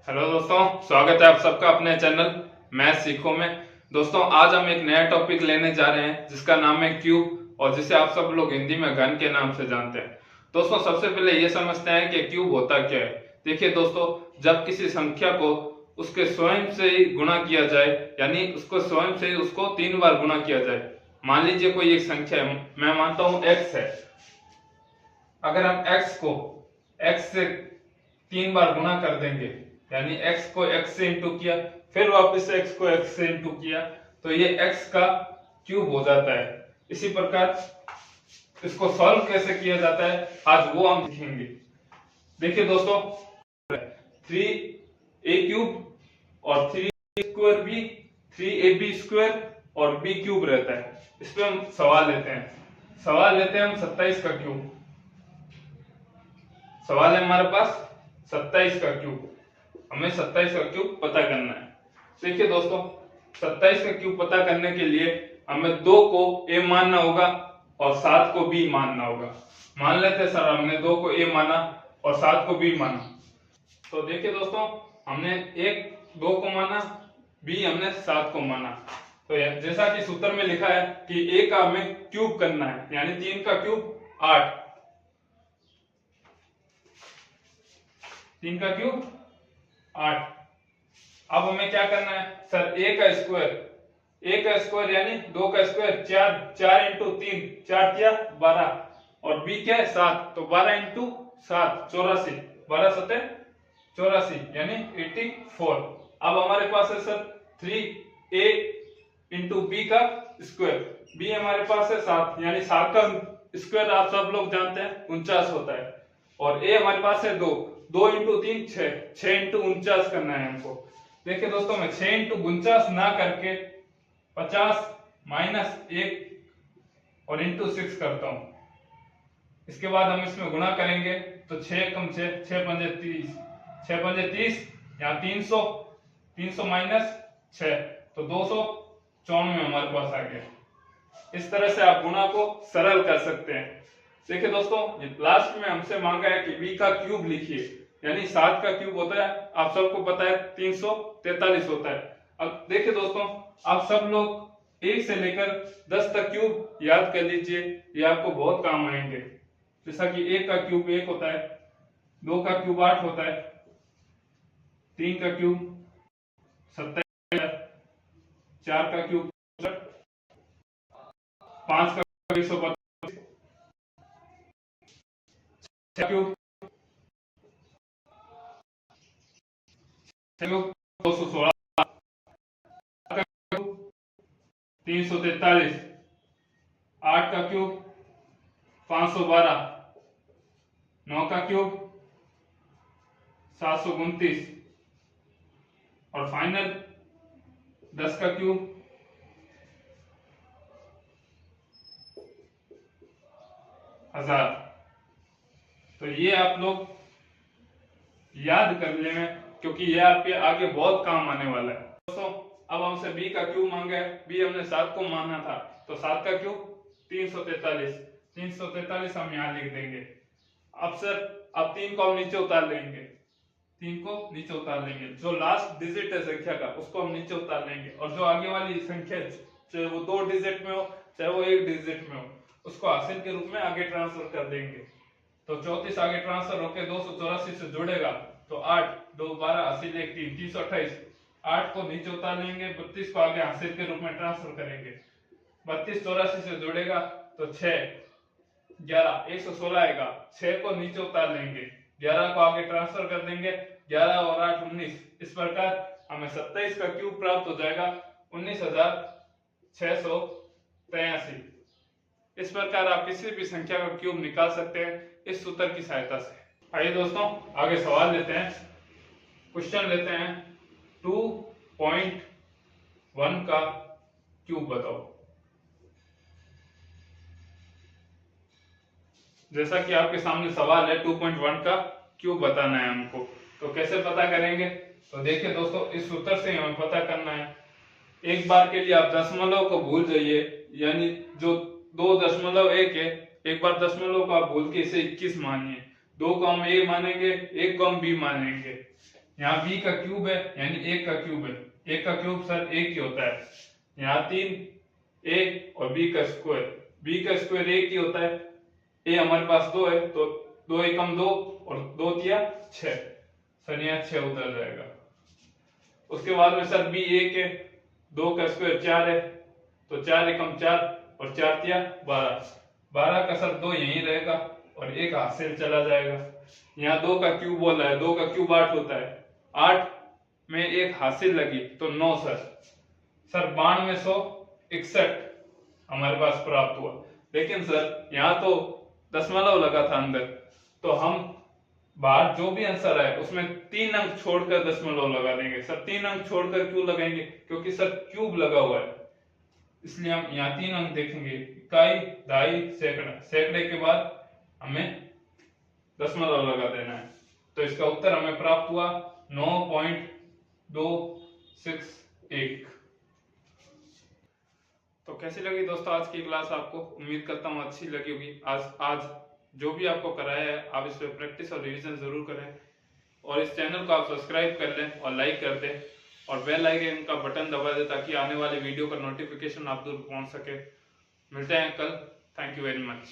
Hello दोस्तों, स्वागत है आप सबका अपने चैनल मैथ सीखो में। दोस्तों आज हम एक नया टॉपिक लेने जा रहे हैं जिसका नाम है क्यूब, और जिसे आप सब लोग हिंदी में घन के नाम से जानते हैं। दोस्तों सबसे पहले ये समझते हैं कि क्यूब होता क्या है। देखिए दोस्तों, जब किसी संख्या को उसके स्वयं से ही गुणा किया जाए, यानी उसको स्वयं से ही उसको 3 बार गुणा किया जाए। मान लीजिए कोई एक संख्या है, मैं मानता हूं x है। अगर हम x को x से 3 बार गुणा कर देंगे, यानी x को x से इंटू किया, फिर वापस से x को x से इंटू किया, तो ये x का क्यूब हो जाता है। इसी प्रकार इसको सॉल्व कैसे किया जाता है आज वो हम सीखेंगे। देखिए दोस्तों, 3a³ और 3a² 3ab² और b³ रहता है। इस पे हम सवाल लेते हैं हम 27 का क्यूब। सवाल है हमारे पास 27 का क्यूब, हमें 27 का क्यूब पता करना है। देखिए दोस्तों, 27 का क्यूब पता करने के लिए हमें 2 को a मानना होगा और 7 को b मानना होगा। मान लेते हैं सर हमने 2 को a माना और 7 को b माना। तो देखिए दोस्तों, हमने 2 को माना, b हमने 7 को माना। तो जैसा कि सूत्र में लिखा है कि a का हमें क्यूब करना है, यानी 3 का क्यूब 8, 3 का क्यूब 8। अब हमें क्या करना है सर, a का स्क्वायर यानी 2 का स्क्वायर 4, 4 इंटू 3, 4 किया 12, और b क्या है 7, तो 12 इंटू 7 84, 12 सते 84 यानी 84। अब हमारे पास है सर 3a इंटू बी का स्क्वायर, b हमारे पास है 7, यानी 7 का स्क्वायर आप सब लोग जानते हैं 49 होता है, और a हमारे पास है 2, 2 इंटू 3 6 इंटू 49 करना है हमको। देखिए दोस्तों, मैं 6 इंटू 49 ना करके 50 माइनस 1 और इंटू 6 करता हूं। इसके बाद हम इसमें गुणा करेंगे तो 6 कम 6, 6 पंजे 30, 6 पंजे 30, यहाँ 300, 300 माइनस 6 तो 294 हमारे पास आ गया। इस तरह से आप गुणा को सरल कर सकते हैं। देखिए दोस्तों, लास्ट में हमसे मांगा है कि b का क्यूब लिखिए, यानी 7 का क्यूब होता है, आप सबको पता है 343 होता है। अब देखिए दोस्तों, आप सब लोग 1 से लेकर 10 तक क्यूब याद कर लीजिए, ये आपको बहुत काम आएंगे। जैसा कि 1 का क्यूब 1 होता है, 2 का क्यूब 8 होता है, 3 का क्यूब 27, 4 का क्यूब 5 का 125, 6 क्यूब 216, 343, 8 का क्यूब 512, 9 का क्यूब 729, और फाइनल 10 का क्यूब 1000। तो ये आप लोग याद कर लें, क्योंकि ये आपके आगे बहुत काम आने वाला है। दोस्तों, अब हमसे b का क्यूब मांगा है, b हमने 7 को माना था, तो 7 का क्यूब 343, 343 हम यहाँ लिख देंगे। अब सर, अब 3 को हम नीचे उतार लेंगे, 3 को नीचे उतार लेंगे, जो लास्ट डिजिट है संख्या का उसको हम नीचे उतार लेंगे, और जो आगे वाली संख्या चाहे वो 2 डिजिट में हो चाहे वो 1 डिजिट में हो, उसको हासिल के रूप में आगे ट्रांसफर कर देंगे। तो 34 आगे ट्रांसफर होकर 284 से जुड़ेगा, तो 8 2 12 हासिल 1 3 328। 8 को नीचे उतार लेंगे, 32 को आगे हासिल के रूप में ट्रांसफर करेंगे, 32 84 से जुड़ेगा तो 6 11 116 आएगा, 6 को नीचे उतार लेंगे, 11 को आगे ट्रांसफर कर देंगे, 11 और 8 19। इस प्रकार हमें 27 का क्यूब प्राप्त हो जाएगा 19683। इस प्रकार आप किसी भी संख्या का क्यूब निकाल सकते हैं इस सूत्र की सहायता से। आइए दोस्तों, आगे सवाल लेते हैं, क्वेश्चन लेते हैं 2.1 का क्यूब बताओ। जैसा कि आपके सामने सवाल है 2.1 का क्यूब बताना है हमको, तो कैसे पता करेंगे। तो देखिए दोस्तों, इस सूत्र से हमें पता करना है। एक बार के लिए आप दशमलव को भूल जाइए, यानी जो 2.1 है, एक बार दशमलव को आप भूल के इसे 21 मानिए। 2 को हम a मानेंगे, 1 को हम b मानेंगे। यहाँ b का क्यूब है यानी 1 का क्यूब है, 1 का क्यूब सर 1 ही होता है। यहाँ 3a और b का स्क्वायर, b का स्क्वायर 1 ही होता है। a हमारे पास 2 है तो 2 एकम 2 और 2 तिया 6, सर यहाँ 6 उतर जाएगा। उसके बाद में सर b 1 है, 2 का स्क्वायर 4 है तो 4 एकम 4 और 4 तिया 12, 12 का सर 2 यहीं रहेगा और 1 हासिल चला जाएगा। यहाँ 2 का क्यूब बोला है, 2 का क्यूब 8 होता है, 8 में 1 हासिल लगी तो 9 सर 9261 हमारे पास प्राप्त हुआ। लेकिन सर यहाँ तो दशमलव लगा था अंदर, तो हम बाहर जो भी आंसर है उसमें 3 अंक छोड़कर दशमलव लगा देंगे। सर 3 अंक छोड़कर क्यों लगाएंगे? क्योंकि सर क्यूब लगा हुआ है, इसलिए हम यहाँ 3 अंक देखेंगे, इकाई, दहाई, सैकड़ा, सैकड़े के बाद हमें दशमलव लगा देना है। तो इसका उत्तर हमें प्राप्त हुआ 9.261। तो कैसी लगी दोस्तों आज की क्लास आपको? उम्मीद करता हूँ अच्छी लगी होगी। आज जो भी आपको कराया है आप इस पर प्रैक्टिस और रिवीजन जरूर करें और इस चैनल को आप सब्सक्राइब कर लें और लाइक कर दें और बेल आइकन का बटन दबा दें ताकि आने वाले वीडियो का नोटिफिकेशन आप तक पहुंच सके। मिलते हैं कल। Thank you very much.